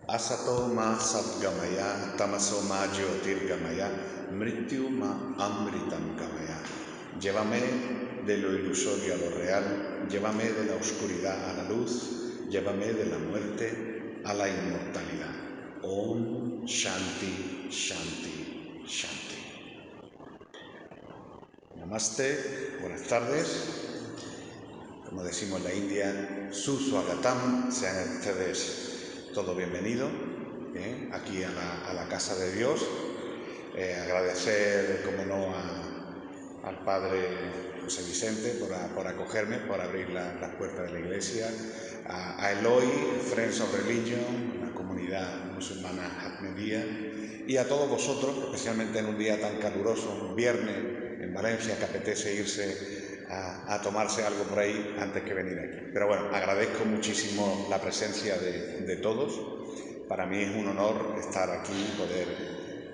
Asato ma satgamaya, tamaso ma jyotirgamaya, mrityu ma amritam gamaya. Llévame de lo ilusorio a lo real, llévame de la oscuridad a la luz, llévame de la muerte a la inmortalidad. Om Shanti, Shanti, Shanti. Namaste, buenas tardes. Como decimos en la India, Suswagatam, sean ustedes todos bienvenidos aquí a la casa de Dios. Agradecer, como no, al Padre José Vicente por acogerme, por abrir las puertas de la iglesia, a Eloy, Friends of Religion, la comunidad musulmana Ahmadiyya, y a todos vosotros, especialmente en un día tan caluroso, un viernes en Valencia, que apetece irse a tomarse algo por ahí antes que venir aquí. Pero bueno, agradezco muchísimo la presencia de todos. Para mí es un honor estar aquí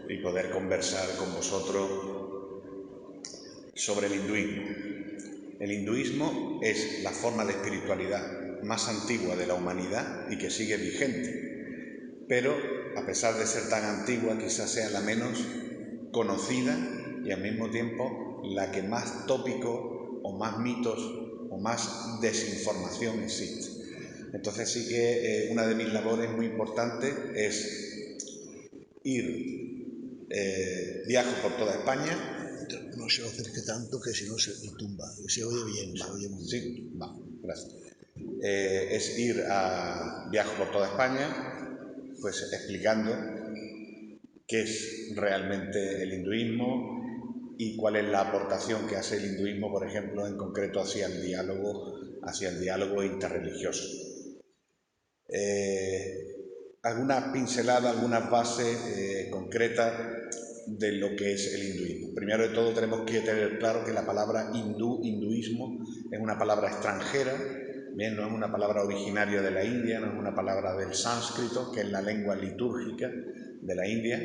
y poder conversar con vosotros sobre el hinduismo. El hinduismo es la forma de espiritualidad más antigua de la humanidad y que sigue vigente, pero a pesar de ser tan antigua, quizás sea la menos conocida y al mismo tiempo la que más tópicos o más mitos o más desinformación existe. Entonces sí que una de mis labores muy importantes es viajo por toda España. No se lo acerque tanto que si no se tumba. Se oye bien, se oye muy bien. Sí, va, gracias. Viajo por toda España, pues explicando qué es realmente el hinduismo y cuál es la aportación que hace el hinduismo, por ejemplo, en concreto hacia el diálogo interreligioso. Algunas pinceladas, algunas bases concretas de lo que es el hinduismo. Primero de todo tenemos que tener claro que la palabra hinduismo, es una palabra extranjera, bien, no es una palabra originaria de la India, no es una palabra del sánscrito, que es la lengua litúrgica de la India,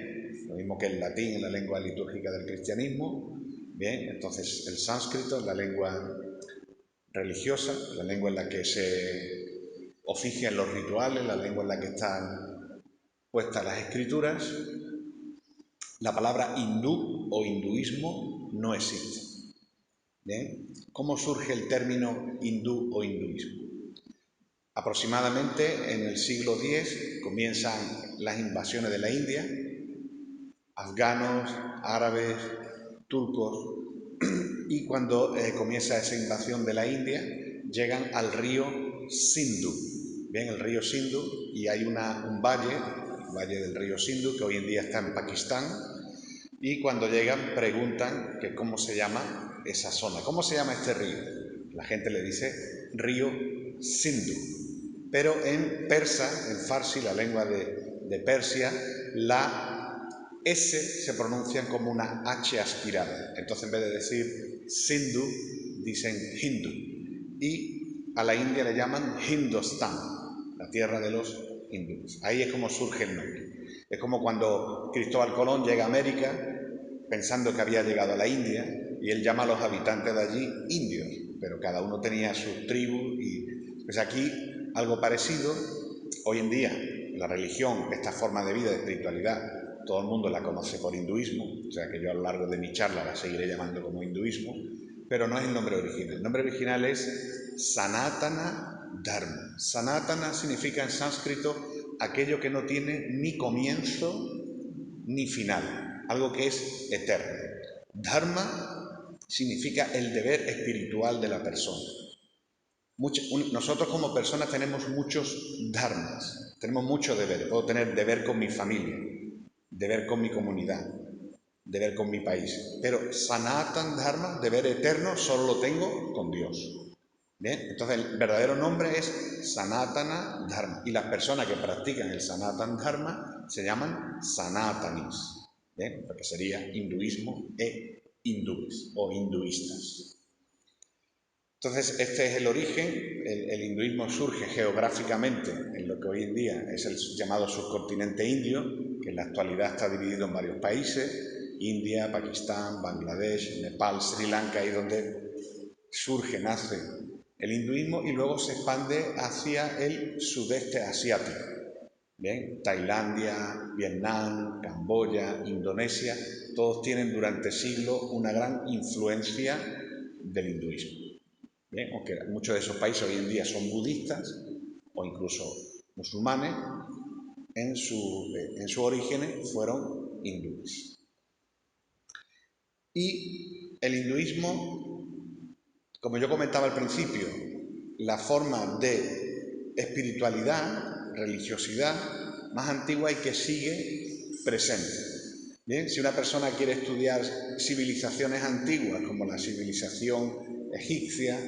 lo mismo que el latín es la lengua litúrgica del cristianismo. Bien, entonces el sánscrito es la lengua religiosa, la lengua en la que se ofician los rituales, la lengua en la que están puestas las escrituras. La palabra hindú o hinduismo no existe. ¿Bien? ¿Cómo surge el término hindú o hinduismo? Aproximadamente en el siglo X comienzan las invasiones de la India, afganos, árabes, turcos, y cuando comienza esa invasión de la India llegan al río Sindhu. Bien, el río Sindhu, y hay un valle, el valle del río Sindhu, que hoy en día está en Pakistán, y cuando llegan preguntan que cómo se llama esa zona, cómo se llama este río. La gente le dice río Sindhu, pero en persa, en farsi, la lengua de Persia, la S se pronuncian como una H aspirada. Entonces en vez de decir Sindhu, dicen Hindu, y a la India le llaman Hindustán, la tierra de los hindúes. Ahí es como surge el nombre. Es como cuando Cristóbal Colón llega a América pensando que había llegado a la India y él llama a los habitantes de allí indios, pero cada uno tenía sus tribus y pues aquí algo parecido. Hoy en día la religión, esta forma de vida, de espiritualidad, todo el mundo la conoce por hinduismo, o sea que yo a lo largo de mi charla la seguiré llamando como hinduismo, pero no es el nombre original. El nombre original es Sanatana Dharma. Sanatana significa en sánscrito aquello que no tiene ni comienzo ni final, algo que es eterno. Dharma significa el deber espiritual de la persona. Nosotros como personas tenemos muchos dharmas, tenemos mucho deber. Puedo tener deber con mi familia, deber con mi comunidad, deber con mi país, pero Sanatan Dharma, deber eterno, solo lo tengo con Dios. ¿Bien? Entonces el verdadero nombre es Sanatana Dharma, y las personas que practican el Sanatan Dharma se llaman Sanatanis, ¿bien? Porque sería hinduismo e hindúes o hinduistas. Entonces este es el origen. El hinduismo surge geográficamente en lo que hoy en día es el llamado subcontinente indio, que en la actualidad está dividido en varios países: India, Pakistán, Bangladesh, Nepal, Sri Lanka, ahí donde nace el hinduismo, y luego se expande hacia el sudeste asiático. Bien, Tailandia, Vietnam, Camboya, Indonesia, todos tienen durante siglos una gran influencia del hinduismo. Bien, aunque muchos de esos países hoy en día son budistas o incluso musulmanes, en sus orígenes fueron hindúes. Y el hinduismo, como yo comentaba al principio, la forma de espiritualidad, religiosidad más antigua y que sigue presente. Bien, si una persona quiere estudiar civilizaciones antiguas como la civilización egipcia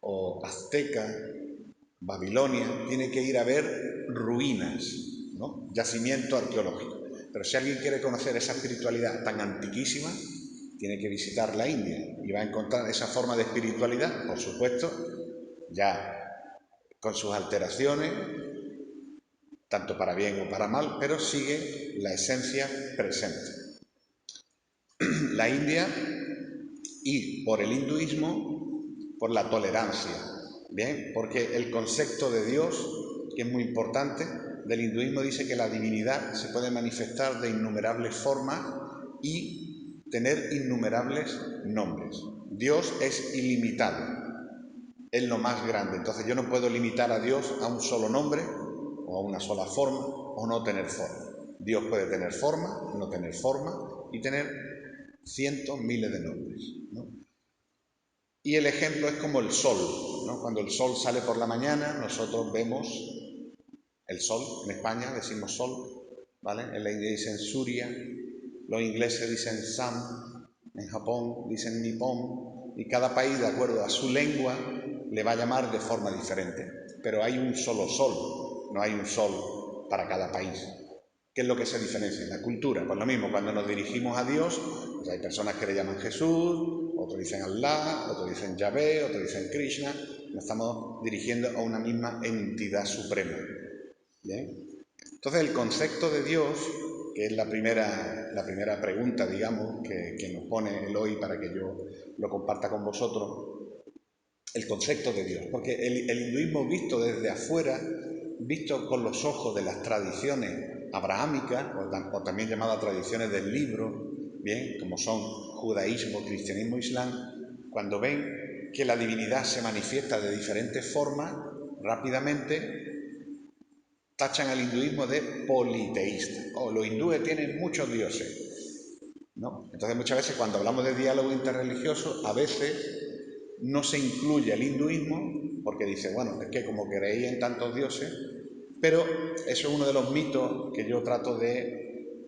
o azteca, Babilonia, tiene que ir a ver ruinas, ¿no? Yacimiento arqueológico. Pero si alguien quiere conocer esa espiritualidad tan antiquísima, tiene que visitar la India y va a encontrar esa forma de espiritualidad, por supuesto, ya con sus alteraciones, tanto para bien o para mal, pero sigue la esencia presente. La India, y por el hinduismo, por la tolerancia, ¿bien? Porque el concepto de Dios, que es muy importante, del hinduismo dice que la divinidad se puede manifestar de innumerables formas y tener innumerables nombres. Dios es ilimitado, es lo más grande. Entonces yo no puedo limitar a Dios a un solo nombre o a una sola forma o no tener forma. Dios puede tener forma, no tener forma y tener cientos, miles de nombres, ¿no? Y el ejemplo es como el sol, ¿no? Cuando el sol sale por la mañana, nosotros vemos el sol. En España decimos sol, ¿vale? En la India dicen Surya, los ingleses dicen Sun, en Japón dicen Nippon, y cada país, de acuerdo a su lengua, le va a llamar de forma diferente. Pero hay un solo sol, no hay un sol para cada país. ¿Qué es lo que se diferencia? La cultura. Pues lo mismo, cuando nos dirigimos a Dios, pues hay personas que le llaman Jesús, otros dicen Allah, otros dicen Yahvé, otros dicen Krishna. Nos estamos dirigiendo a una misma entidad suprema. ¿Bien? Entonces el concepto de Dios, que es la primera pregunta, digamos, que nos pone Eloy para que yo lo comparta con vosotros, el concepto de Dios. Porque el hinduismo visto desde afuera, visto con los ojos de las tradiciones abrahámicas, o también llamadas tradiciones del libro, bien, como son judaísmo, cristianismo, islam, cuando ven que la divinidad se manifiesta de diferentes formas, rápidamente tachan al hinduismo de politeísta. Los hindúes tienen muchos dioses, ¿no? Entonces muchas veces cuando hablamos de diálogo interreligioso, a veces no se incluye el hinduismo porque dice, bueno, es que como creéis en tantos dioses, pero eso es uno de los mitos que yo trato de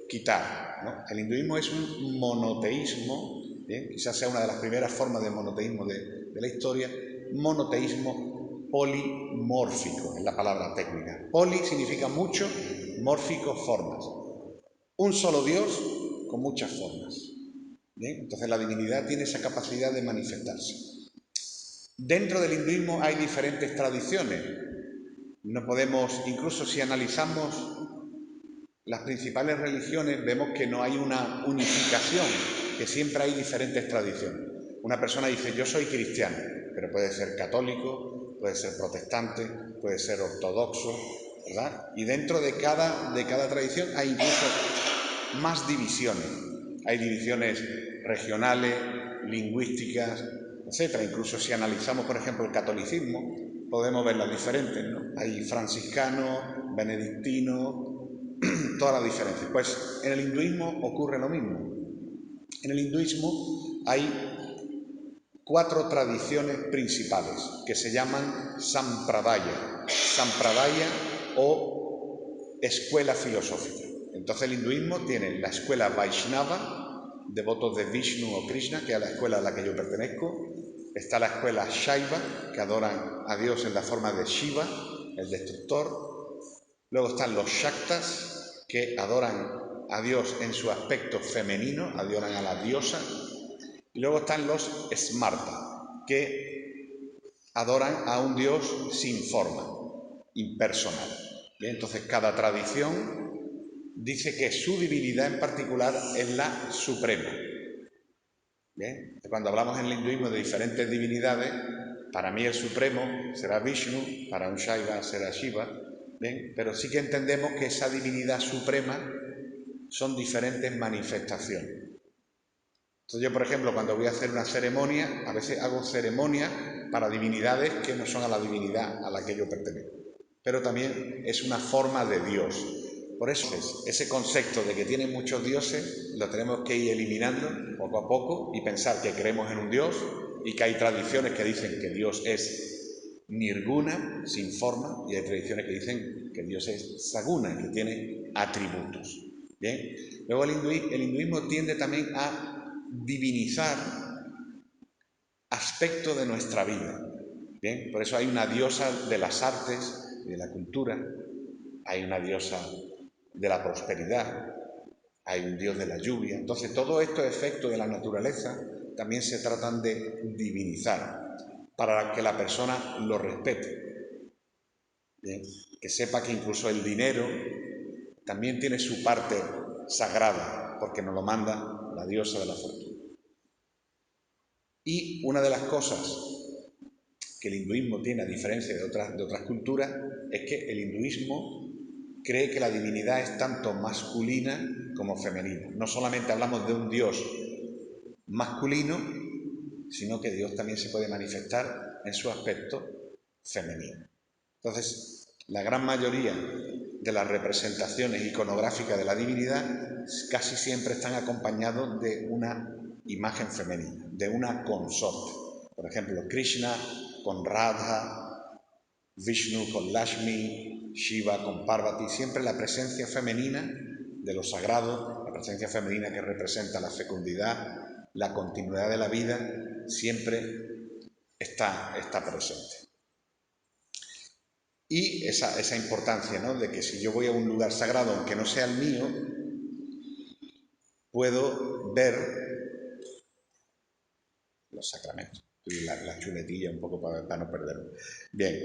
quitar, ¿no? El hinduismo es un monoteísmo, ¿bien? Quizás sea una de las primeras formas de monoteísmo de la historia, monoteísmo polimórfico, es la palabra técnica. Poli significa mucho, mórfico, formas. Un solo Dios con muchas formas. ¿Bien? Entonces la divinidad tiene esa capacidad de manifestarse. Dentro del hinduismo hay diferentes tradiciones. No podemos, incluso si analizamos las principales religiones, vemos que no hay una unificación, que siempre hay diferentes tradiciones. Una persona dice, yo soy cristiano, pero puede ser católico, puede ser protestante, puede ser ortodoxo, ¿verdad? Y dentro de cada tradición hay incluso más divisiones. Hay divisiones regionales, lingüísticas, etc. Incluso si analizamos, por ejemplo, el catolicismo, podemos ver las diferentes, ¿no? Hay franciscanos, benedictinos, todas las diferencias. Pues en el hinduismo ocurre lo mismo. En el hinduismo hay 4 tradiciones principales que se llaman sampradaya. Sampradaya o escuela filosófica. Entonces el hinduismo tiene la escuela Vaishnava, devotos de Vishnu o Krishna, que es la escuela a la que yo pertenezco. Está la escuela Shaiva, que adoran a Dios en la forma de Shiva, el destructor. Luego están los Shaktas, que adoran a Dios en su aspecto femenino, adoran a la diosa. Y luego están los Smarta, que adoran a un Dios sin forma, impersonal. Bien, entonces cada tradición dice que su divinidad en particular es la suprema. Bien, cuando hablamos en el hinduismo de diferentes divinidades, para mí el supremo será Vishnu, para un Shaiva será Shiva, Bien, pero sí que entendemos que esa divinidad suprema son diferentes manifestaciones. Entonces yo, por ejemplo, cuando voy a hacer una ceremonia, a veces hago ceremonia para divinidades que no son a la divinidad a la que yo pertenezco, pero también es una forma de Dios. Por eso ese concepto de que tiene muchos dioses lo tenemos que ir eliminando poco a poco y pensar que creemos en un Dios y que hay tradiciones que dicen que Dios es nirguna, sin forma, y hay tradiciones que dicen que Dios es saguna, que tiene atributos. Bien. Luego el hinduismo tiende también a divinizar aspectos de nuestra vida. Bien, por eso hay una diosa de las artes y de la cultura, hay una diosa de la prosperidad, hay un dios de la lluvia. Entonces, todos estos efectos de la naturaleza también se tratan de divinizar para que la persona lo respete. Bien, que sepa que incluso el dinero también tiene su parte sagrada, porque nos lo manda la diosa de la fortuna. Y una de las cosas que el hinduismo tiene, a diferencia de otras culturas, es que el hinduismo cree que la divinidad es tanto masculina como femenina. No solamente hablamos de un Dios masculino, sino que Dios también se puede manifestar en su aspecto femenino. Entonces, la gran mayoría de las representaciones iconográficas de la divinidad casi siempre están acompañados de una imagen femenina, de una consorte. Por ejemplo, Krishna con Radha, Vishnu con Lakshmi, Shiva con Parvati, siempre la presencia femenina de lo sagrado, la presencia femenina que representa la fecundidad, la continuidad de la vida, siempre está presente. Y esa importancia, ¿no?, de que si yo voy a un lugar sagrado, aunque no sea el mío, puedo ver los sacramentos. Y la chuletilla un poco para no perderlo. Bien,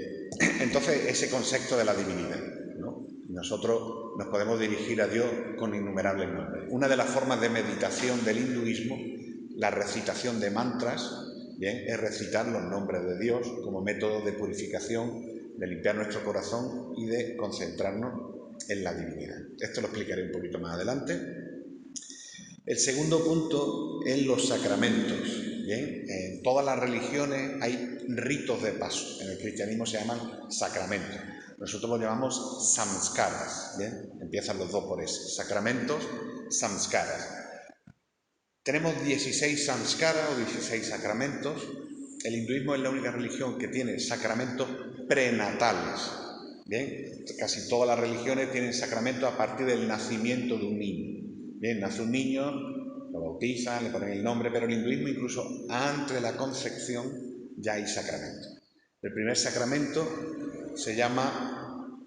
entonces ese concepto de la divinidad, ¿no? Nosotros nos podemos dirigir a Dios con innumerables nombres. Una de las formas de meditación del hinduismo, la recitación de mantras, bien, es recitar los nombres de Dios como método de purificación, de limpiar nuestro corazón y de concentrarnos en la divinidad. Esto lo explicaré un poquito más adelante. El segundo punto es los sacramentos. Bien, en todas las religiones hay ritos de paso. En el cristianismo se llaman sacramentos. Nosotros los llamamos samskaras. Bien, empiezan los dos por ese. Sacramentos, samskaras. Tenemos 16 samskaras o 16 sacramentos. El hinduismo es la única religión que tiene sacramentos prenatales. Bien, casi todas las religiones tienen sacramentos a partir del nacimiento de un niño. Bien, nace un niño, lo bautizan, le ponen el nombre, pero en el hinduismo incluso antes de la concepción ya hay sacramento. El primer sacramento se llama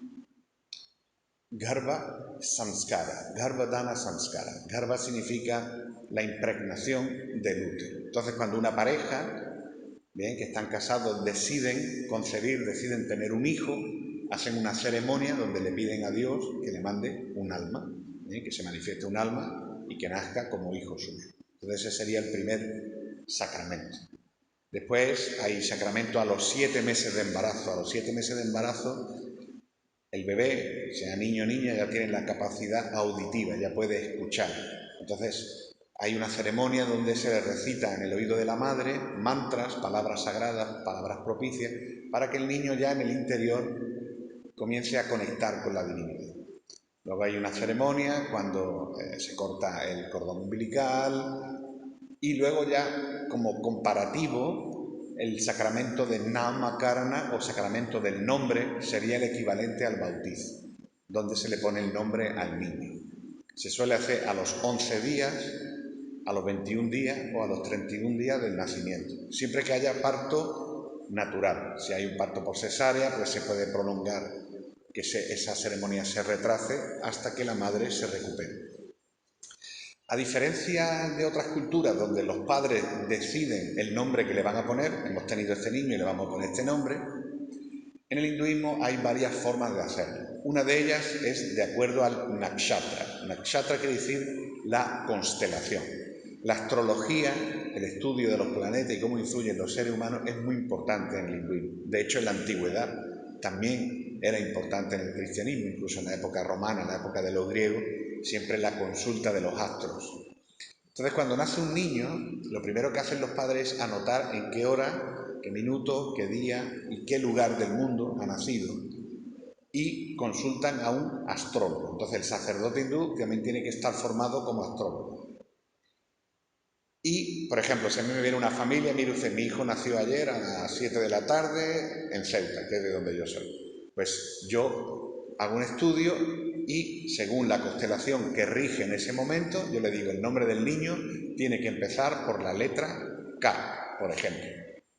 Garbha Samskara, Garbhadana Samskara. Garbha significa la impregnación del útero. Entonces, cuando una pareja, bien, que están casados, deciden concebir, deciden tener un hijo, hacen una ceremonia donde le piden a Dios que le mande un alma, que se manifieste un alma y que nazca como hijo suyo. Entonces ese sería el primer sacramento. Después hay sacramento a los 7 meses de embarazo. A los 7 meses de embarazo el bebé, sea niño o niña, ya tiene la capacidad auditiva, ya puede escuchar. Entonces hay una ceremonia donde se le recita en el oído de la madre mantras, palabras sagradas, palabras propicias, para que el niño ya en el interior comience a conectar con la divinidad. Luego hay una ceremonia cuando se corta el cordón umbilical y luego ya como comparativo el sacramento de Namakarana o sacramento del nombre sería el equivalente al bautizo, donde se le pone el nombre al niño. Se suele hacer a los 11 días, a los 21 días o a los 31 días del nacimiento, siempre que haya parto natural. Si hay un parto por cesárea, pues se puede prolongar que esa ceremonia se retrase hasta que la madre se recupere. A diferencia de otras culturas donde los padres deciden el nombre que le van a poner, hemos tenido este niño y le vamos a poner este nombre, en el hinduismo hay varias formas de hacerlo. Una de ellas es de acuerdo al nakshatra. Nakshatra quiere decir la constelación. La astrología, el estudio de los planetas y cómo influyen los seres humanos es muy importante en el hinduismo. De hecho, en la antigüedad también era importante en el cristianismo, incluso en la época romana, en la época de los griegos, siempre la consulta de los astros. Entonces, cuando nace un niño, lo primero que hacen los padres es anotar en qué hora, qué minuto, qué día y qué lugar del mundo ha nacido. Y consultan a un astrólogo. Entonces, el sacerdote hindú también tiene que estar formado como astrólogo. Y, por ejemplo, si a mí me viene una familia, mire usted, mi hijo nació ayer a las 7 de la tarde en Ceuta, que es de donde yo soy. Pues yo hago un estudio y, según la constelación que rige en ese momento, yo le digo, el nombre del niño tiene que empezar por la letra K, por ejemplo.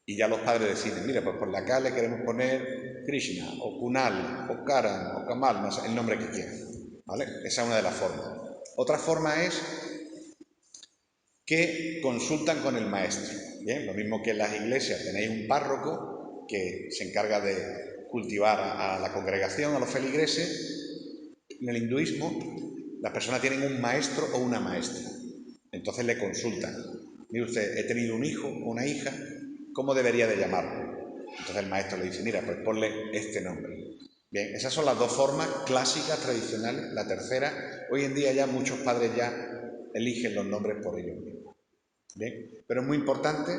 Y ya los padres deciden, mira, pues por la K le queremos poner Krishna, o Kunal, o Karan, o Kamal, no sé, el nombre que quieran, ¿vale? Esa es una de las formas. Otra forma es que consultan con el maestro. Bien, lo mismo que en las iglesias tenéis un párroco que se encarga de cultivar a la congregación, a los feligreses. En el hinduismo, las personas tienen un maestro o una maestra. Entonces le consultan. Mire usted, he tenido un hijo o una hija, ¿cómo debería de llamarlo? Entonces el maestro le dice, mira, pues ponle este nombre. Bien, esas son las dos formas clásicas, tradicionales. La tercera, hoy en día ya muchos padres ya eligen los nombres por ellos mismos. Bien, pero es muy importante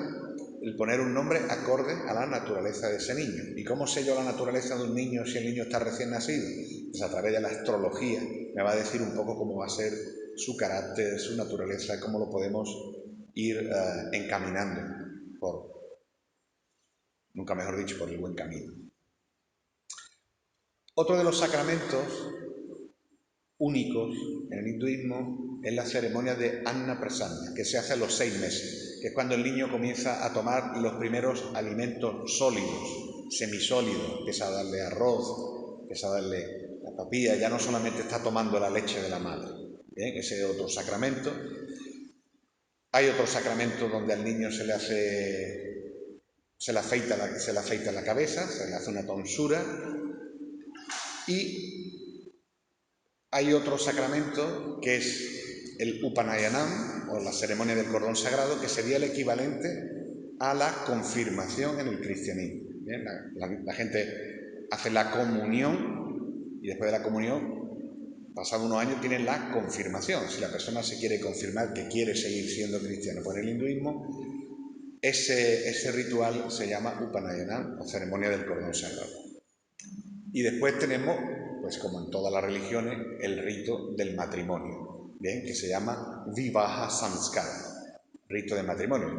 el poner un nombre acorde a la naturaleza de ese niño. ¿Y cómo sé yo la naturaleza de un niño si el niño está recién nacido? Pues a través de la astrología me va a decir un poco cómo va a ser su carácter, su naturaleza, cómo lo podemos ir encaminando por, nunca mejor dicho, por el buen camino. Otro de los sacramentos únicos en el hinduismo es la ceremonia de Anna Prasanna, que se hace a los 6 meses, que es cuando el niño comienza a tomar los primeros alimentos sólidos, semisólidos, empieza a darle arroz, empieza a darle la papilla, ya no solamente está tomando la leche de la madre. Bien, ese es otro sacramento. Hay otros sacramentos donde al niño se le afeita la cabeza, se le hace una tonsura, y hay otro sacramento que es el Upanayanam, o la ceremonia del cordón sagrado, que sería el equivalente a la confirmación en el cristianismo. ¿Bien? La gente hace la comunión y después de la comunión, pasado unos años, tienen la confirmación. Si la persona se quiere confirmar que quiere seguir siendo cristiano por el hinduismo, ese ritual se llama Upanayanam, o ceremonia del cordón sagrado. Y después tenemos, pues como en todas las religiones, el rito del matrimonio, ¿bien? Que se llama Vivaha Samskara, rito de matrimonio.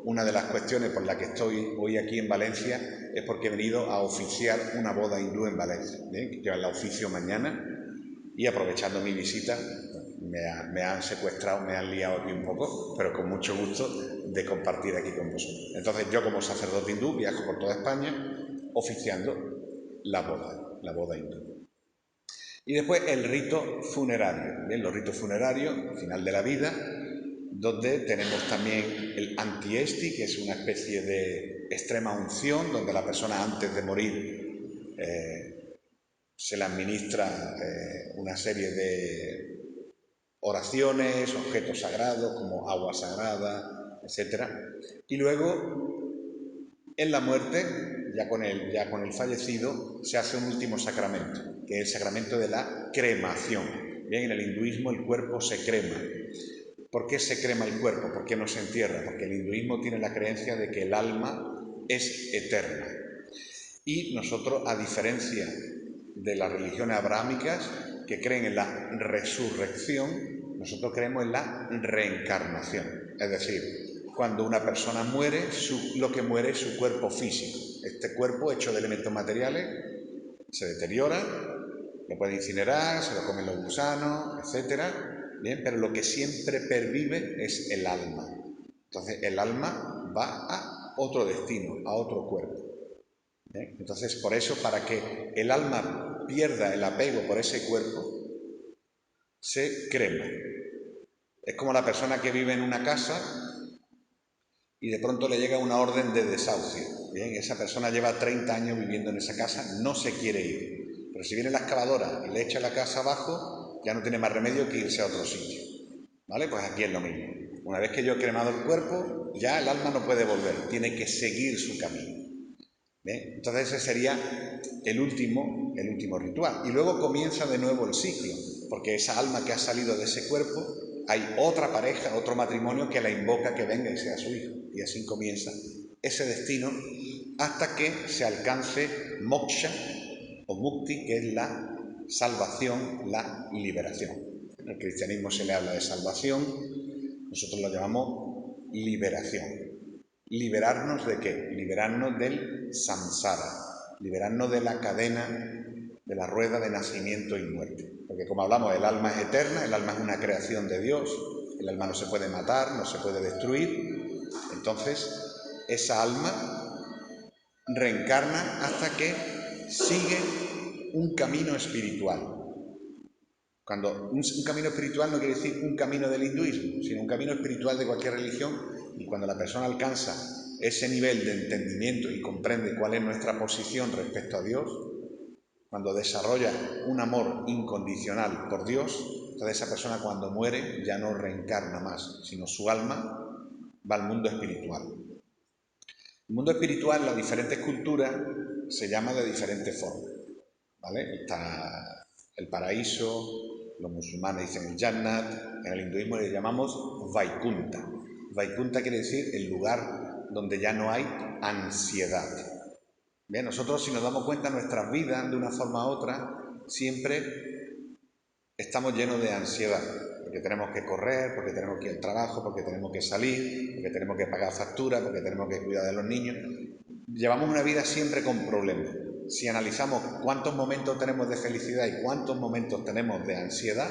Una de las cuestiones por las que estoy hoy aquí en Valencia es porque he venido a oficiar una boda hindú en Valencia, ¿bien? Que la oficio mañana, y aprovechando mi visita me han secuestrado, me han liado aquí un poco, pero con mucho gusto de compartir aquí con vosotros. Entonces yo, como sacerdote hindú, viajo por toda España oficiando la boda hindú. Y después el rito funerario, ¿bien? Los ritos funerarios, al final de la vida, donde tenemos también el antiesti, que es una especie de extrema unción, donde la persona antes de morir se le administra una serie de oraciones, objetos sagrados como agua sagrada, etc. Y luego, en la muerte, ya con el fallecido, se hace un último sacramento, que es el sacramento de la cremación. Bien, en el hinduismo el cuerpo se crema. ¿Por qué se crema el cuerpo? ¿Por qué no se entierra? Porque el hinduismo tiene la creencia de que el alma es eterna. Y nosotros, a diferencia de las religiones abrahámicas, que creen en la resurrección, nosotros creemos en la reencarnación. Es decir, cuando una persona muere, lo que muere es su cuerpo físico. Este cuerpo, hecho de elementos materiales, se deteriora, lo pueden incinerar, se lo comen los gusanos, etc. Bien, pero lo que siempre pervive es el alma. Entonces, el alma va a otro destino, a otro cuerpo. ¿Bien? Entonces, por eso, para que el alma pierda el apego por ese cuerpo, se crema. Es como la persona que vive en una casa y de pronto le llega una orden de desahucio. Bien, esa persona lleva 30 años viviendo en esa casa, no se quiere ir. Pero si viene la excavadora y le echa la casa abajo, ya no tiene más remedio que irse a otro sitio. ¿Vale? Pues aquí es lo mismo. Una vez que yo he cremado el cuerpo, ya el alma no puede volver, tiene que seguir su camino. ¿Bien? Entonces ese sería el último ritual. Y luego comienza de nuevo el ciclo, porque esa alma que ha salido de ese cuerpo, hay otra pareja, otro matrimonio que la invoca que venga y sea su hijo. Y así comienza ese destino hasta que se alcance moksha o mukti, que es la salvación, la liberación. En el cristianismo se le habla de salvación, nosotros lo llamamos liberación. ¿Liberarnos de qué? Liberarnos del samsara, liberarnos de la cadena, de la rueda de nacimiento y muerte. Porque como hablamos, el alma es eterna, el alma es una creación de Dios, el alma no se puede matar, no se puede destruir. Entonces, esa alma reencarna hasta que sigue un camino espiritual. Cuando un camino espiritual no quiere decir un camino del hinduismo, sino un camino espiritual de cualquier religión, y cuando la persona alcanza ese nivel de entendimiento y comprende cuál es nuestra posición respecto a Dios, cuando desarrolla un amor incondicional por Dios, entonces esa persona cuando muere ya no reencarna más, sino su alma va al mundo espiritual. El mundo espiritual, las diferentes culturas, se llama de diferentes formas, ¿vale? Está el paraíso, los musulmanes dicen el Jannat, en el hinduismo le llamamos Vaikunta. Vaikunta quiere decir el lugar donde ya no hay ansiedad. Bien, nosotros si nos damos cuenta nuestras vidas de una forma u otra siempre estamos llenos de ansiedad, porque tenemos que correr, porque tenemos que ir al trabajo, porque tenemos que salir, porque tenemos que pagar facturas, porque tenemos que cuidar de los niños. Llevamos una vida siempre con problemas. Si analizamos cuántos momentos tenemos de felicidad y cuántos momentos tenemos de ansiedad,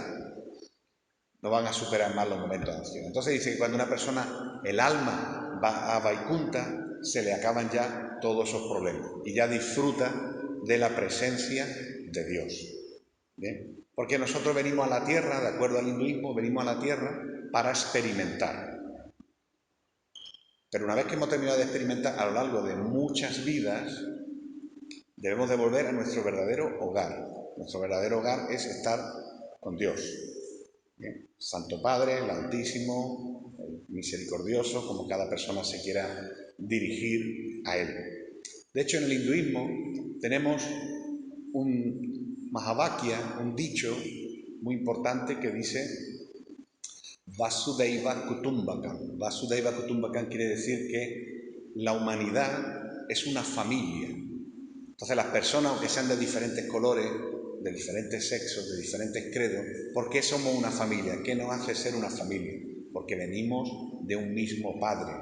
no van a superar más los momentos de ansiedad. Entonces dice que cuando una persona, el alma, va a Vaikunta, se le acaban ya todos esos problemas y ya disfruta de la presencia de Dios. ¿Bien? Porque nosotros venimos a la tierra, de acuerdo al hinduismo, venimos a la tierra para experimentar. Pero una vez que hemos terminado de experimentar a lo largo de muchas vidas, debemos de volver a nuestro verdadero hogar. Nuestro verdadero hogar es estar con Dios. ¿Bien? Santo Padre, el Altísimo, el Misericordioso, como cada persona se quiera dirigir a Él. De hecho, en el hinduismo tenemos un Mahavakya, un dicho muy importante que dice Vasudhaiva Kutumbakam. Vasudhaiva Kutumbakam quiere decir que la humanidad es una familia. Entonces las personas, aunque sean de diferentes colores, de diferentes sexos, de diferentes credos, ¿por qué somos una familia? ¿Qué nos hace ser una familia? Porque venimos de un mismo Padre,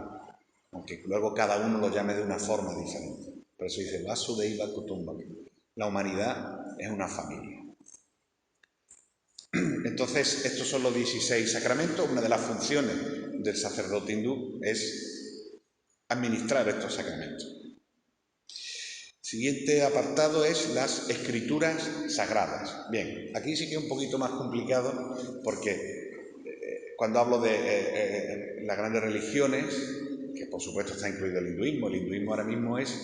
aunque luego cada uno lo llame de una forma diferente. Por eso dice Vasudhaiva Kutumbakam. La humanidad es una familia. Entonces, estos son los 16 sacramentos. Una de las funciones del sacerdote hindú es administrar estos sacramentos. Siguiente apartado es las escrituras sagradas. Bien, aquí sí que es un poquito más complicado porque cuando hablo de las grandes religiones, que por supuesto está incluido el hinduismo ahora mismo es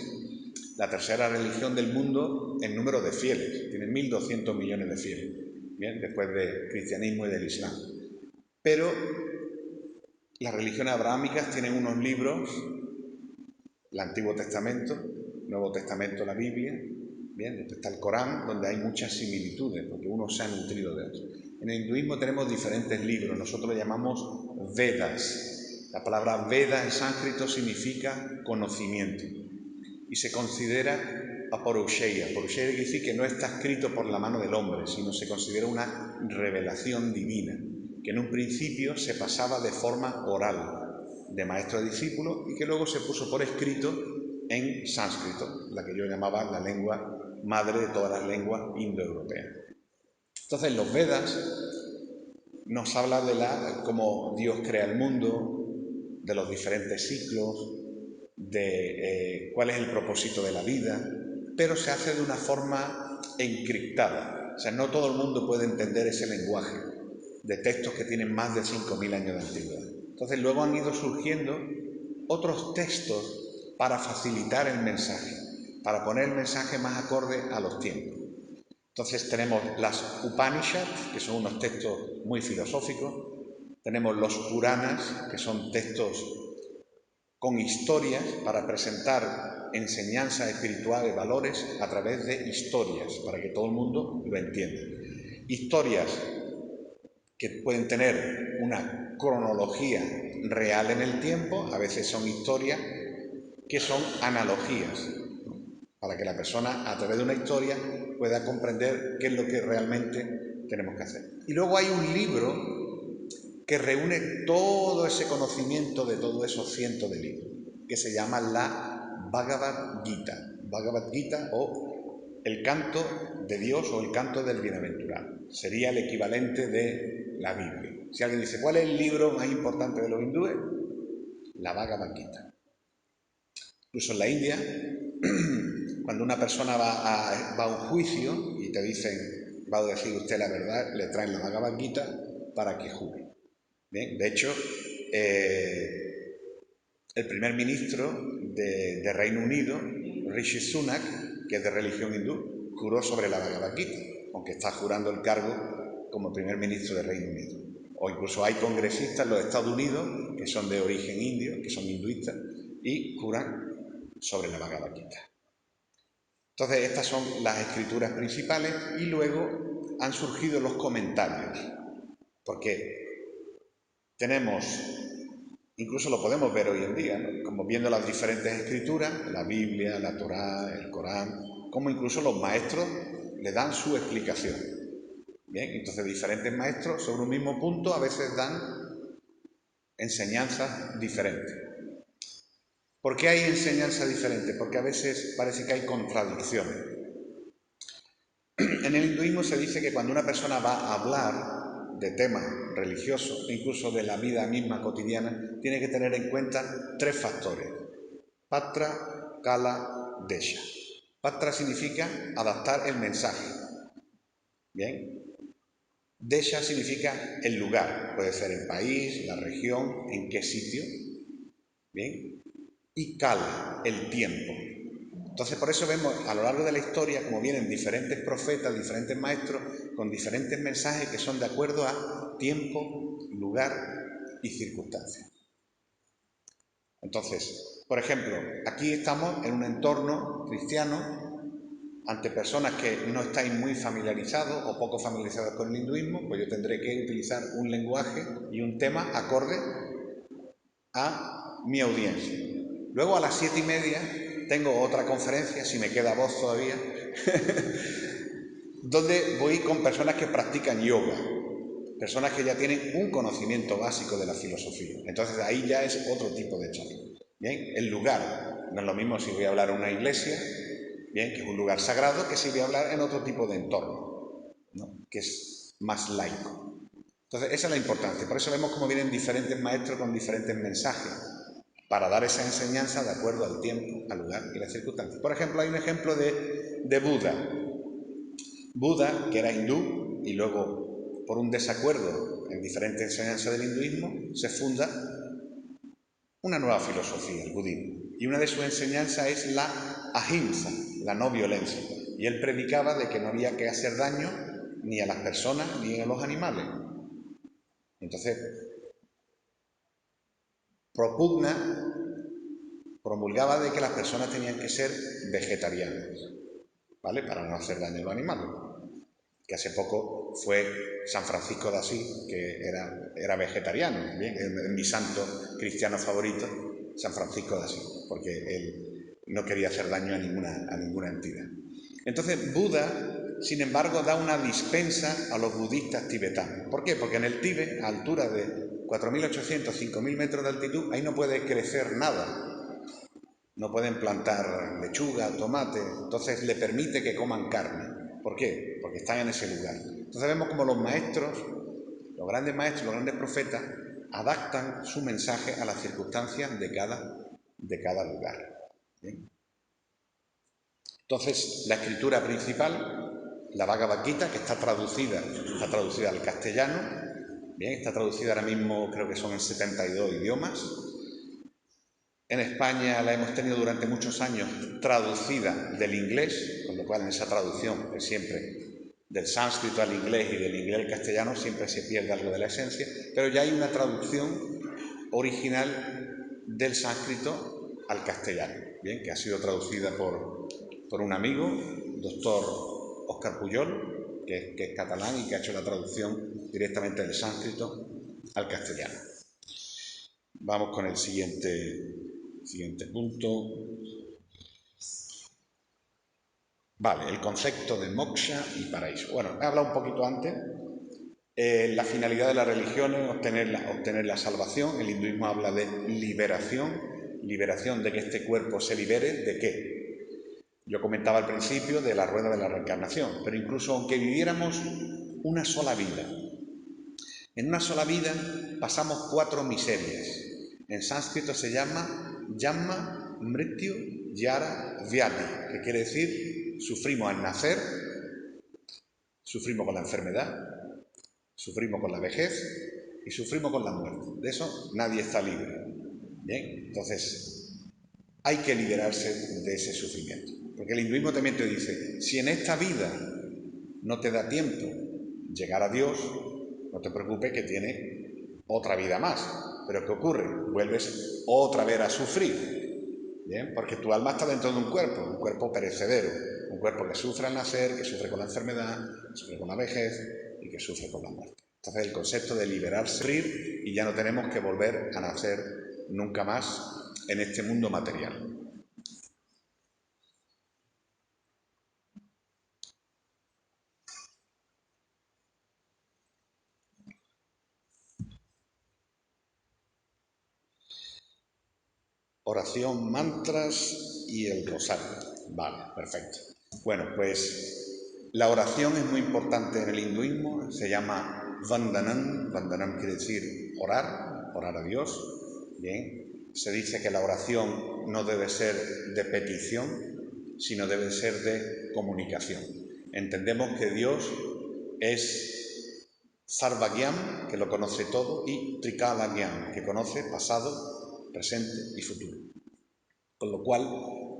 la tercera religión del mundo en número de fieles, tiene 1.200 millones de fieles, bien, después del cristianismo y del islam. Pero las religiones abrahámicas tienen unos libros, el Antiguo Testamento, Nuevo Testamento, la Biblia, bien, donde está el Corán, donde hay muchas similitudes, porque uno se ha nutrido de ellos. En el hinduismo tenemos diferentes libros, nosotros le llamamos Vedas. La palabra Veda en sánscrito significa conocimiento y se considera Apaurushaya. Apaurushaya quiere decir que no está escrito por la mano del hombre, sino se considera una revelación divina, que en un principio se pasaba de forma oral, de maestro a discípulo, y que luego se puso por escrito en sánscrito, la que yo llamaba la lengua madre de todas las lenguas indoeuropeas. Entonces los Vedas nos habla de cómo Dios crea el mundo, de los diferentes ciclos, de cuál es el propósito de la vida, pero se hace de una forma encriptada. O sea, no todo el mundo puede entender ese lenguaje de textos que tienen más de 5.000 años de antigüedad. Entonces luego han ido surgiendo otros textos para facilitar el mensaje, para poner el mensaje más acorde a los tiempos. Entonces tenemos las Upanishads, que son unos textos muy filosóficos, tenemos los Puranas, que son textos con historias para presentar enseñanzas espirituales, valores a través de historias, para que todo el mundo lo entienda. Historias que pueden tener una cronología real en el tiempo, a veces son historias que son analogías, para que la persona a través de una historia pueda comprender qué es lo que realmente tenemos que hacer. Y luego hay un libro que reúne todo ese conocimiento de todos esos cientos de libros, que se llama la Bhagavad Gita. Bhagavad Gita o el canto de Dios o el canto del bienaventurado. Sería el equivalente de la Biblia. Si alguien dice, ¿cuál es el libro más importante de los hindúes? La Bhagavad Gita. Incluso en la India, cuando una persona va a un juicio y te dicen, va a decir usted la verdad, le traen la Bhagavad Gita para que jure. Bien, de hecho, el primer ministro de Reino Unido, Rishi Sunak, que es de religión hindú, juró sobre la Bhagavad Gita, aunque está jurando el cargo como primer ministro de Reino Unido. O incluso hay congresistas en los Estados Unidos que son de origen indio, que son hinduistas, y juran sobre la Bhagavad Gita. Entonces, estas son las escrituras principales y luego han surgido los comentarios, porque tenemos, incluso lo podemos ver hoy en día, ¿no? Como viendo las diferentes escrituras, la Biblia, la Torá, el Corán, como incluso los maestros le dan su explicación. Bien, entonces diferentes maestros sobre un mismo punto a veces dan enseñanzas diferentes. ¿Por qué hay enseñanzas diferentes? Porque a veces parece que hay contradicciones. En el hinduismo se dice que cuando una persona va a hablar de temas religiosos, incluso de la vida misma cotidiana, tiene que tener en cuenta tres factores: Patra, Kala, Desha. Patra significa adaptar el mensaje. Bien. Desha significa el lugar, puede ser el país, la región, en qué sitio. Bien. Y Kala, el tiempo. Entonces, por eso vemos a lo largo de la historia como vienen diferentes profetas, diferentes maestros, con diferentes mensajes que son de acuerdo a tiempo, lugar y circunstancias. Entonces, por ejemplo, aquí estamos en un entorno cristiano, ante personas que no estáis muy familiarizados o poco familiarizados con el hinduismo, pues yo tendré que utilizar un lenguaje y un tema acorde a mi audiencia. Luego a las 7:30 tengo otra conferencia, si me queda voz todavía, donde voy con personas que practican yoga, personas que ya tienen un conocimiento básico de la filosofía. Entonces ahí ya es otro tipo de charla. Bien, el lugar, no es lo mismo si voy a hablar en una iglesia, bien, que es un lugar sagrado, que si voy a hablar en otro tipo de entorno, ¿no? Que es más laico. Entonces esa es la importancia. Por eso vemos cómo vienen diferentes maestros con diferentes mensajes para dar esa enseñanza de acuerdo al tiempo, al lugar y las circunstancias. Por ejemplo, hay un ejemplo de Buda. Buda, que era hindú, y luego, por un desacuerdo en diferentes enseñanzas del hinduismo, se funda una nueva filosofía, el budismo. Y una de sus enseñanzas es la ahimsa, la no violencia. Y él predicaba de que no había que hacer daño ni a las personas ni a los animales. Entonces, promulgaba de que las personas tenían que ser vegetarianas, ¿vale? Para no hacer daño a los animales. Que hace poco fue San Francisco de Asís, que era vegetariano, ¿bien? Es mi santo cristiano favorito, San Francisco de Asís, porque él no quería hacer daño a ninguna entidad. Entonces Buda, sin embargo, da una dispensa a los budistas tibetanos. ¿Por qué? Porque en el Tíbet, a altura de 4.800, 5.000 metros de altitud, ahí no puede crecer nada. No pueden plantar lechuga, tomate, entonces le permite que coman carne. ¿Por qué? Porque están en ese lugar. Entonces vemos como los maestros, los grandes maestros, los grandes profetas, adaptan su mensaje a las circunstancias de cada lugar. ¿Bien? Entonces, la escritura principal, la Bhagavad Gita, que está traducida al castellano, bien, está traducida ahora mismo, creo que son en 72 idiomas. En España la hemos tenido durante muchos años traducida del inglés, con lo cual en esa traducción, que siempre del sánscrito al inglés y del inglés al castellano, siempre se pierde algo de la esencia, pero ya hay una traducción original del sánscrito al castellano, bien, que ha sido traducida por un amigo, doctor Óscar Pujol, que es catalán y que ha hecho la traducción directamente del sánscrito al castellano. Vamos con el siguiente punto. Vale, el concepto de moksha y paraíso. Bueno, he hablado un poquito antes. La finalidad de la religión es obtener la salvación. El hinduismo habla de liberación de que este cuerpo se libere. ¿De qué? Yo comentaba al principio de la rueda de la reencarnación, pero incluso aunque viviéramos una sola vida, en una sola vida pasamos 4 miserias. En sánscrito se llama Janma, Mrityu, Jara, Vyadhi, que quiere decir sufrimos al nacer, sufrimos con la enfermedad, sufrimos con la vejez y sufrimos con la muerte. De eso nadie está libre. Bien, entonces hay que liberarse de ese sufrimiento. Porque el hinduismo también te dice, si en esta vida no te da tiempo llegar a Dios, no te preocupes que tiene otra vida más. Pero ¿qué ocurre? Vuelves otra vez a sufrir. Bien, porque tu alma está dentro de un cuerpo perecedero, un cuerpo que sufre al nacer, que sufre con la enfermedad, que sufre con la vejez y que sufre con la muerte. Entonces el concepto de liberarse, sufrir, y ya no tenemos que volver a nacer nunca más en este mundo material. Oración, mantras y el rosario. Vale, perfecto. Bueno, pues la oración es muy importante en el hinduismo, se llama Vandanam. Vandanam quiere decir orar a Dios. Bien, se dice que la oración no debe ser de petición, sino debe ser de comunicación. Entendemos que Dios es Sarvagyam, que lo conoce todo, y Trikalagyam, que conoce pasado, presente y futuro. Con lo cual,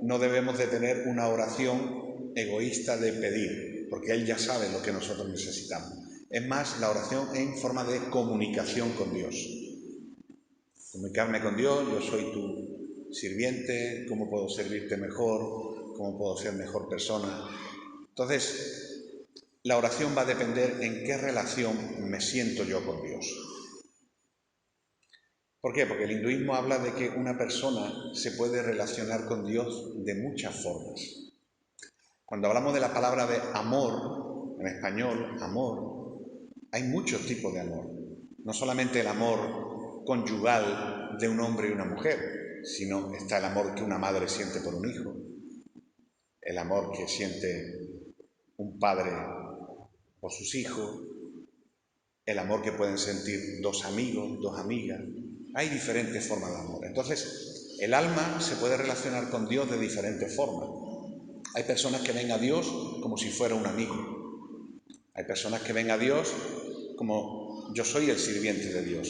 no debemos de tener una oración egoísta de pedir, porque Él ya sabe lo que nosotros necesitamos. Es más, la oración en forma de comunicación con Dios. Comunicarme con Dios, yo soy tu sirviente, ¿cómo puedo servirte mejor? ¿Cómo puedo ser mejor persona? Entonces, la oración va a depender en qué relación me siento yo con Dios. ¿Por qué? Porque el hinduismo habla de que una persona se puede relacionar con Dios de muchas formas. Cuando hablamos de la palabra de amor, en español, amor, hay muchos tipos de amor. No solamente el amor conyugal de un hombre y una mujer, sino está el amor que una madre siente por un hijo, el amor que siente un padre por sus hijos, el amor que pueden sentir 2 amigos, 2 amigas. Hay diferentes formas de amor. Entonces, el alma se puede relacionar con Dios de diferentes formas. Hay personas que ven a Dios como si fuera un amigo. Hay personas que ven a Dios como yo soy el sirviente de Dios.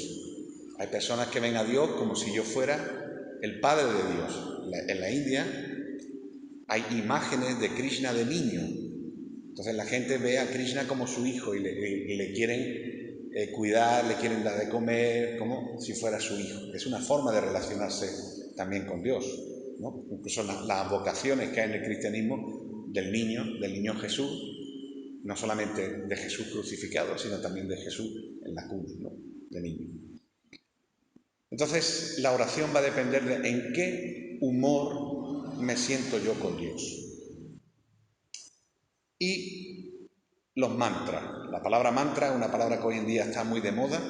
Hay personas que ven a Dios como si yo fuera el padre de Dios. En la India hay imágenes de Krishna de niño. Entonces la gente ve a Krishna como su hijo y le quieren cuidar, le quieren dar de comer, como si fuera su hijo. Es una forma de relacionarse también con Dios, ¿no? Incluso las vocaciones que hay en el cristianismo del niño Jesús, no solamente de Jesús crucificado, sino también de Jesús en la cruz, ¿no? De niño. Entonces, la oración va a depender de en qué humor me siento yo con Dios. Y los mantras. La palabra mantra es una palabra que hoy en día está muy de moda,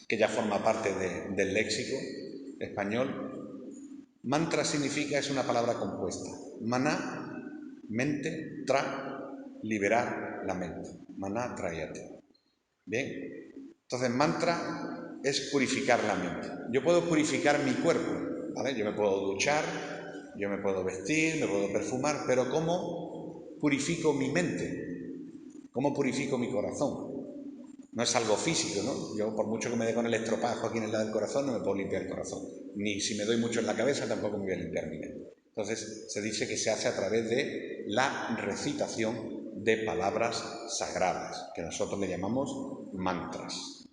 que ya forma parte del léxico español. Mantra significa, es una palabra compuesta. Maná, mente, tra, liberar la mente. Maná, trayate. Bien. Entonces, mantra es purificar la mente. Yo puedo purificar mi cuerpo, ¿vale? Yo me puedo duchar, yo me puedo vestir, me puedo perfumar, pero ¿cómo purifico mi mente? ¿Cómo purifico mi corazón? No es algo físico, ¿no? Yo, por mucho que me dé con el estropajo aquí en el lado del corazón, no me puedo limpiar el corazón. Ni si me doy mucho en la cabeza, tampoco me voy a limpiar mi mente. Entonces, se dice que se hace a través de la recitación de palabras sagradas, que nosotros le llamamos mantras.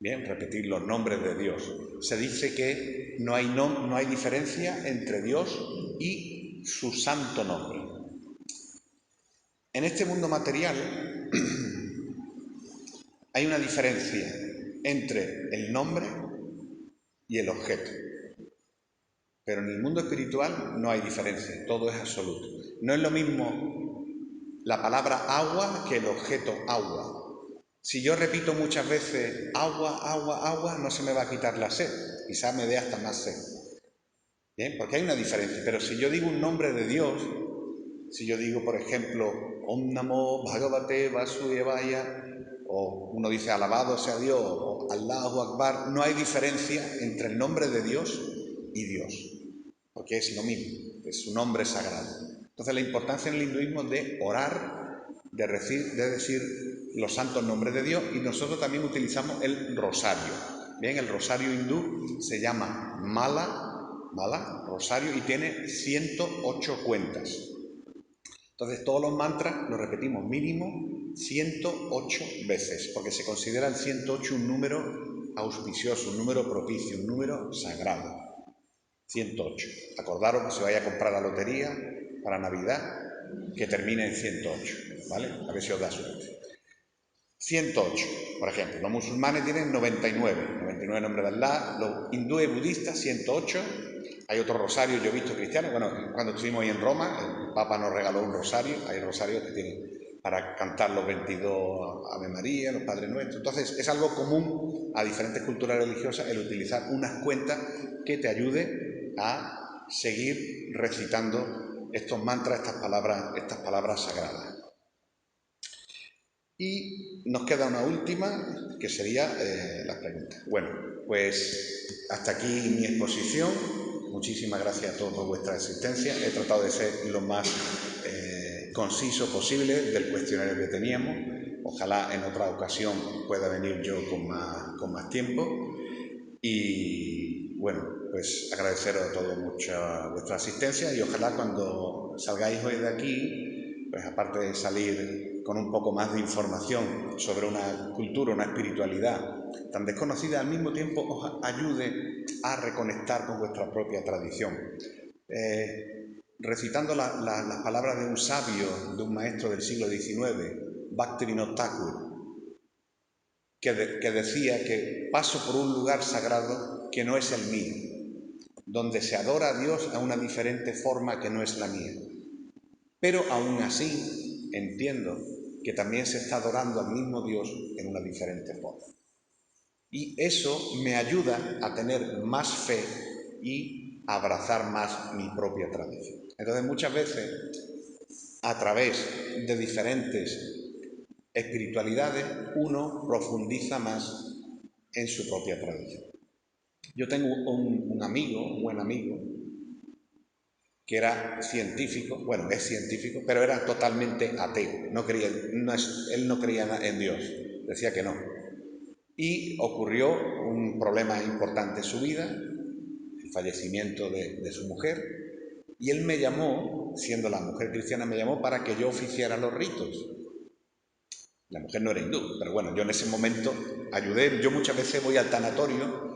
Bien, repetir los nombres de Dios. Se dice que no hay diferencia entre Dios y su santo nombre. En este mundo material hay una diferencia entre el nombre y el objeto. Pero en el mundo espiritual no hay diferencia, todo es absoluto. No es lo mismo la palabra agua que el objeto agua. Si yo repito muchas veces agua, agua, agua, no se me va a quitar la sed, quizás me dé hasta más sed. ¿Bien? Porque hay una diferencia, pero si yo digo un nombre de Dios, si yo digo, por ejemplo, Om Namo Bhagavate Vasudevaya, o uno dice alabado sea Dios, o Allahu Akbar, no hay diferencia entre el nombre de Dios y Dios, porque es lo mismo, es un nombre sagrado. Entonces la importancia en el hinduismo de orar, de decir los santos nombres de Dios, y nosotros también utilizamos el rosario. Bien, el rosario hindú se llama mala, rosario, y tiene 108 cuentas. Entonces todos los mantras los repetimos mínimo 108 veces, porque se considera el 108 un número auspicioso, un número propicio, un número sagrado. 108. Acordaros que se vaya a comprar la lotería para Navidad, que termine en 108, ¿vale? A ver si os da suerte. 108, por ejemplo. Los musulmanes tienen 99 nombres de Allah, los hindúes budistas 108. Hay otro rosario, yo he visto cristianos, bueno, cuando estuvimos ahí en Roma, el Papa nos regaló un rosario, hay rosarios que tienen para cantar los 22 Ave María, los Padres Nuestros. Entonces es algo común a diferentes culturas religiosas el utilizar unas cuentas que te ayude a seguir recitando estos mantras, estas palabras sagradas. Y nos queda una última, que sería las preguntas. Bueno, pues hasta aquí mi exposición. Muchísimas gracias a todos por vuestra asistencia. He tratado de ser lo más conciso posible del cuestionario que teníamos. Ojalá en otra ocasión pueda venir yo con más tiempo. Y bueno, pues agradeceros a todos mucho vuestra asistencia, y ojalá cuando salgáis hoy de aquí, pues aparte de salir con un poco más de información sobre una cultura, una espiritualidad tan desconocida, al mismo tiempo os ayude a reconectar con vuestra propia tradición. Recitando las palabras de un sabio, de un maestro del siglo XIX, Bhaktivinoda Thakur, que decía que paso por un lugar sagrado que no es el mío, donde se adora a Dios a una diferente forma que no es la mía. Pero aún así entiendo que también se está adorando al mismo Dios en una diferente forma. Y eso me ayuda a tener más fe y a abrazar más mi propia tradición. Entonces muchas veces, a través de diferentes espiritualidades, uno profundiza más en su propia tradición. Yo tengo un buen amigo, que era científico, bueno, es científico, pero era totalmente ateo, él no creía en Dios, decía que no. Y ocurrió un problema importante en su vida, el fallecimiento de su mujer, y él me llamó, siendo la mujer cristiana, me llamó para que yo oficiara los ritos. La mujer no era hindú, pero bueno, yo en ese momento ayudé. Yo muchas veces voy al tanatorio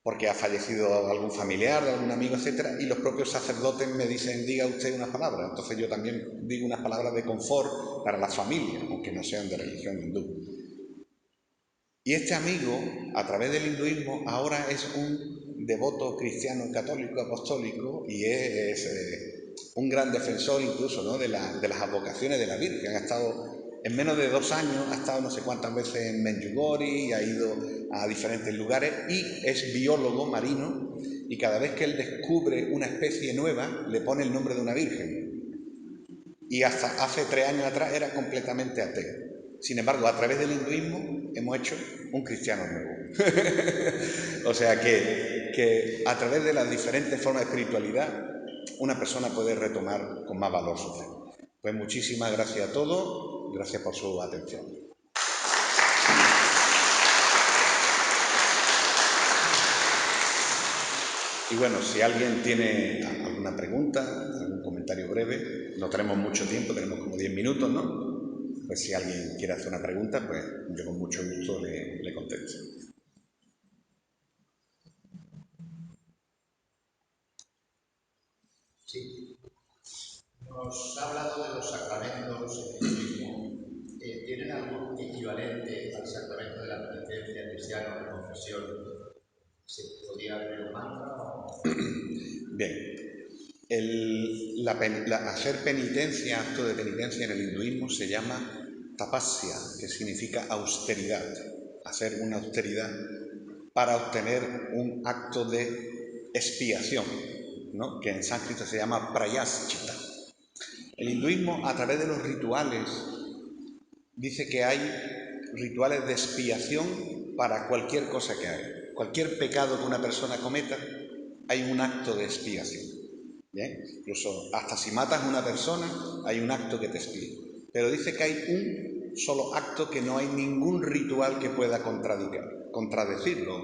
porque ha fallecido algún familiar, algún amigo, etcétera, y los propios sacerdotes me dicen, diga usted unas palabras. Entonces yo también digo unas palabras de confort para las familias, aunque no sean de religión hindú. Y este amigo, a través del hinduismo, ahora es un devoto cristiano católico apostólico, y es un gran defensor incluso, ¿no?, de las advocaciones de la Virgen. Ha estado, en menos de 2 años, ha estado no sé cuántas veces en Medjugorje, ha ido a diferentes lugares, y es biólogo marino, y cada vez que él descubre una especie nueva, le pone el nombre de una virgen. Y hasta hace 3 años atrás era completamente ateo. Sin embargo, a través del hinduismo hemos hecho un cristiano nuevo. O sea que a través de las diferentes formas de espiritualidad, una persona puede retomar con más valor su fe. Pues muchísimas gracias a todos, gracias por su atención. Y bueno, si alguien tiene alguna pregunta, algún comentario breve, no tenemos mucho tiempo, tenemos como 10 minutos, ¿no? pues si alguien quiere hacer una pregunta, pues yo con mucho gusto le contesto. Sí. Nos ha hablado de los sacramentos en el hinduismo. ¿Tienen algún equivalente al sacramento de la penitencia cristiana o de confesión? ¿Se podría ver un mantra o...? Bien. Hacer penitencia, acto de penitencia en el hinduismo se llama tapasya, que significa austeridad. Hacer una austeridad para obtener un acto de expiación, ¿no? Que en sánscrito se llama prayaschita. El hinduismo, a través de los rituales, dice que hay rituales de expiación para cualquier cosa que haga. Cualquier pecado que una persona cometa, hay un acto de expiación. ¿Bien? Incluso hasta si matas a una persona, hay un acto que te expía. Pero dice que hay un solo acto que no hay ningún ritual que pueda contradecirlo,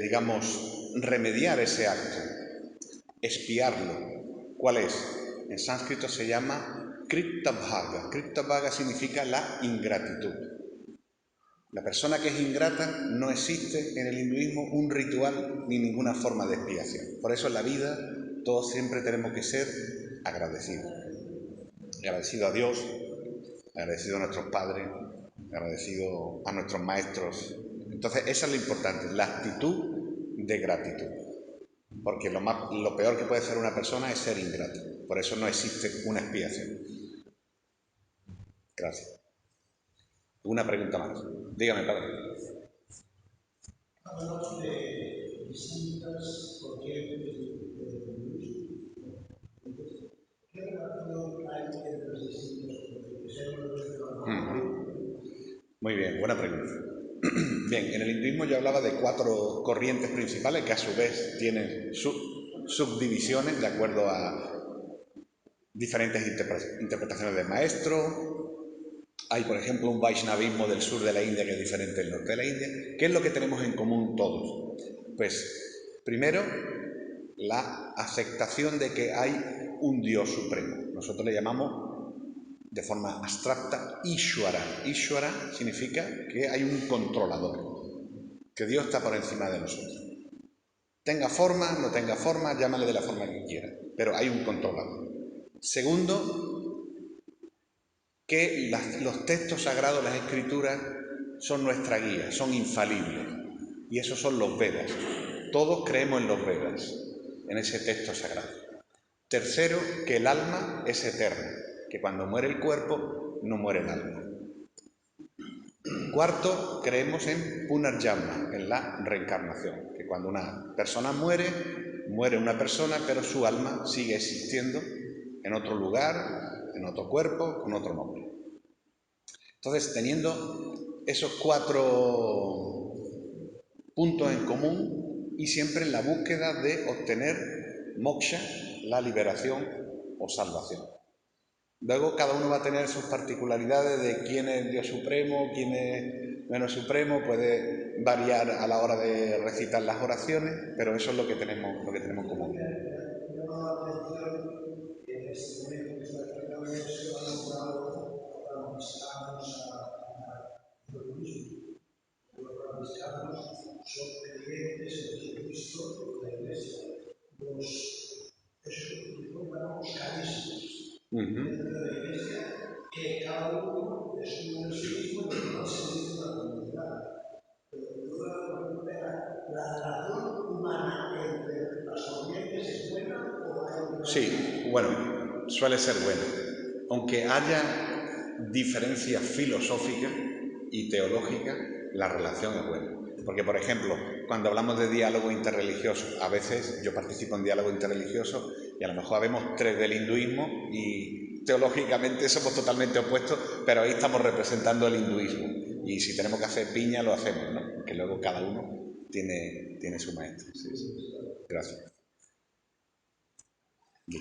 digamos, remediar ese acto, expiarlo. ¿Cuál es? En sánscrito se llama kriptabhaga. Kriptabhaga significa la ingratitud. La persona que es ingrata, no existe en el hinduismo un ritual ni ninguna forma de expiación. Por eso en la vida todos siempre tenemos que ser agradecidos. Agradecido a Dios, agradecido a nuestros padres, agradecido a nuestros maestros. Entonces esa es lo importante, la actitud de gratitud. Porque lo peor que puede hacer una persona es ser ingrata. Por eso no existe una expiación. Gracias. Una pregunta más. Dígame, padre. Hablamos de distintas corrientes de budismo. ¿Qué relación hay entre los distintos corrientes? Muy bien, buena pregunta. Bien, en el hinduismo yo hablaba de 4 corrientes principales que a su vez tienen subdivisiones de acuerdo a diferentes interpretaciones del maestro. Hay, por ejemplo, un Vaishnavismo del sur de la India que es diferente del norte de la India. ¿Qué es lo que tenemos en común todos? Pues, primero, la aceptación de que hay un Dios supremo. Nosotros le llamamos de forma abstracta Ishvara. Ishvara significa que hay un controlador, que Dios está por encima de nosotros. Tenga forma, no tenga forma, llámale de la forma que quiera, pero hay un controlador. Segundo, que los textos sagrados, las escrituras, son nuestra guía, son infalibles. Y esos son los Vedas. Todos creemos en los Vedas, en ese texto sagrado. Tercero, que el alma es eterna, que cuando muere el cuerpo, no muere el alma. Cuarto, creemos en Punarjama, en la reencarnación, que cuando una persona muere, muere una persona, pero su alma sigue existiendo en otro lugar, en otro cuerpo, con otro nombre. Entonces, teniendo esos 4 puntos en común y siempre en la búsqueda de obtener moksha, la liberación o salvación. Luego cada uno va a tener sus particularidades de quién es Dios supremo, quién es menos supremo, puede variar a la hora de recitar las oraciones, pero eso es lo que tenemos en común. Son creyentes en Jesucristo de la Iglesia. Eso llamamos carismas dentro de la Iglesia, que cada uno es uno en sí mismo y no se dice una comunidad. Pero la relación humana entre las corrientes es buena o hay... Sí, bueno, suele ser buena. Aunque haya diferencias filosóficas y teológicas, la relación es buena. Porque, por ejemplo, cuando hablamos de diálogo interreligioso, a veces yo participo en diálogo interreligioso y a lo mejor habemos 3 del hinduismo y teológicamente somos totalmente opuestos, pero ahí estamos representando el hinduismo. Y si tenemos que hacer piña, lo hacemos, ¿no? Porque luego cada uno tiene su maestro. Sí, sí. Gracias. En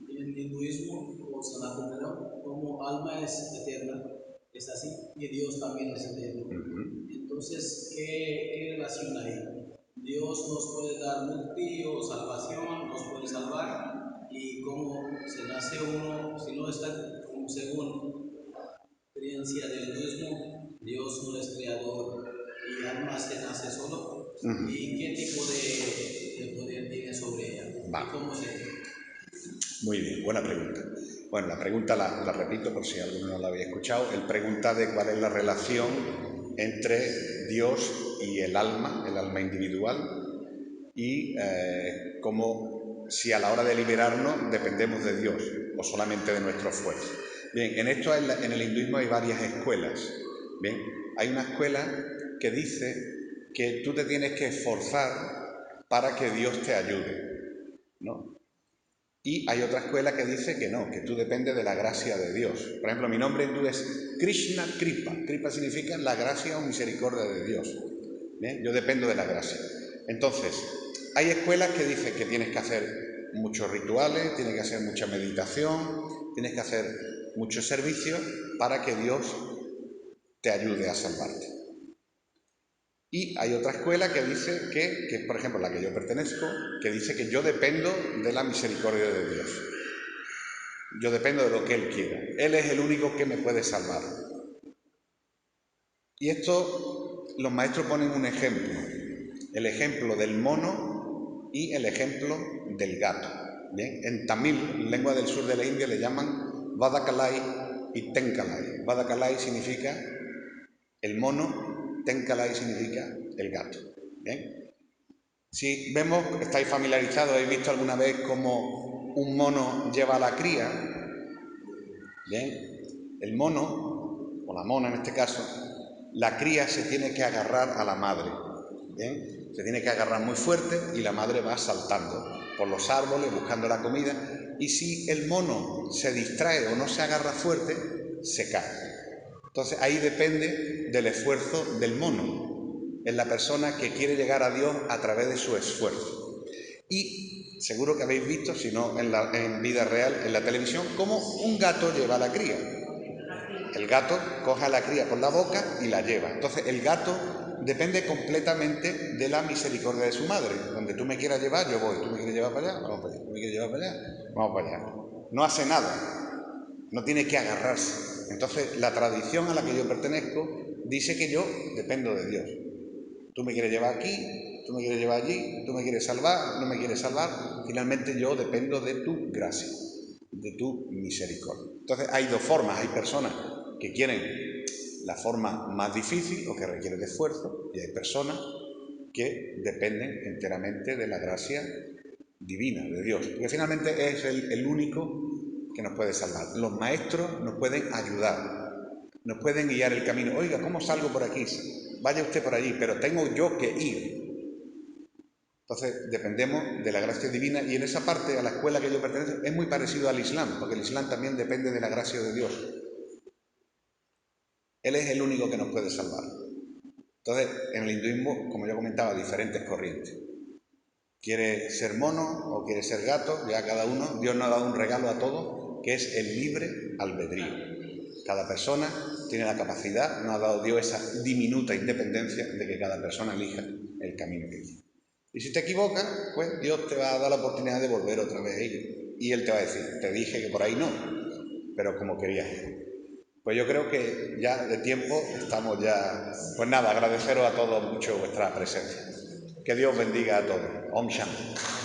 el hinduismo o Sanatana, como alma es eterna, es así, y Dios también es eterno. Entonces, ¿qué relación hay? ¿Dios nos puede dar mukti o salvación, nos puede salvar? y cómo se nace uno, si no está como según creencia del hinduismo, Dios no es creador y alma se nace solo, y qué tipo de poder tiene sobre ella, Vale. y cómo se... Muy bien, buena pregunta. Bueno, la pregunta la repito por si alguno no la había escuchado. Él pregunta de cuál es la relación entre Dios y el alma individual, y cómo, si a la hora de liberarnos dependemos de Dios o solamente de nuestro esfuerzo. Bien, en esto en el hinduismo hay varias escuelas. Bien, hay una escuela que dice que tú te tienes que esforzar para que Dios te ayude, ¿no? Y hay otra escuela que dice que no, que tú dependes de la gracia de Dios. Por ejemplo, mi nombre hindú es Krishna Kripa. Kripa significa la gracia o misericordia de Dios. ¿Bien? Yo dependo de la gracia. Entonces, hay escuelas que dicen que tienes que hacer muchos rituales, tienes que hacer mucha meditación, tienes que hacer muchos servicios para que Dios te ayude a salvarte. Y hay otra escuela que dice que es por ejemplo la que yo pertenezco, que dice que yo dependo de la misericordia de Dios. Yo dependo de lo que Él quiera. Él es el único que me puede salvar. Y esto, los maestros ponen un ejemplo. El ejemplo del mono y el ejemplo del gato. ¿Bien? En tamil, lengua del sur de la India, le llaman Vadakalai y Tenkalai. Vadakalai significa el mono, Tenkalai significa el gato. ¿Bien? Si vemos, estáis familiarizados, habéis visto alguna vez cómo un mono lleva a la cría. Bien, el mono, o la mona en este caso, la cría se tiene que agarrar a la madre. Bien, se tiene que agarrar muy fuerte y la madre va saltando por los árboles buscando la comida, y si el mono se distrae o no se agarra fuerte, se cae. Entonces ahí depende del esfuerzo del mono. Es la persona que quiere llegar a Dios a través de su esfuerzo. Y seguro que habéis visto, si no en vida real, en la televisión, cómo un gato lleva a la cría. El gato coge a la cría por la boca y la lleva. Entonces el gato depende completamente de la misericordia de su madre. Donde tú me quieras llevar, yo voy. Tú me quieres llevar para allá, vamos para allá. Tú me quieres llevar para allá, vamos para allá. No hace nada. No tiene que agarrarse. Entonces la tradición a la que yo pertenezco dice que yo dependo de Dios. Tú me quieres llevar aquí, tú me quieres llevar allí, tú me quieres salvar, no me quieres salvar. Finalmente yo dependo de tu gracia, de tu misericordia. Entonces hay dos formas. Hay personas que quieren la forma más difícil o que requiere de esfuerzo, y hay personas que dependen enteramente de la gracia divina de Dios, porque finalmente es el único que nos puede salvar. Los maestros nos pueden ayudar, nos pueden guiar el camino. Oiga, ¿cómo salgo por aquí? Vaya usted por allí, pero tengo yo que ir. Entonces dependemos de la gracia divina, y en esa parte, a la escuela que yo pertenezco, es muy parecido al Islam, porque el Islam también depende de la gracia de Dios. Él es el único que nos puede salvar. Entonces, en el hinduismo, como yo comentaba, diferentes corrientes. Quiere ser mono o quiere ser gato, ya cada uno, Dios nos ha dado un regalo a todos, que es el libre albedrío. Cada persona tiene la capacidad, nos ha dado Dios esa diminuta independencia de que cada persona elija el camino que quiere. Y si te equivocas, pues Dios te va a dar la oportunidad de volver otra vez a ello. Y Él te va a decir, te dije que por ahí no, pero como querías ir. Pues yo creo que ya de tiempo estamos ya... Pues nada, agradeceros a todos mucho vuestra presencia. Que Dios bendiga a todos. Om Shanti.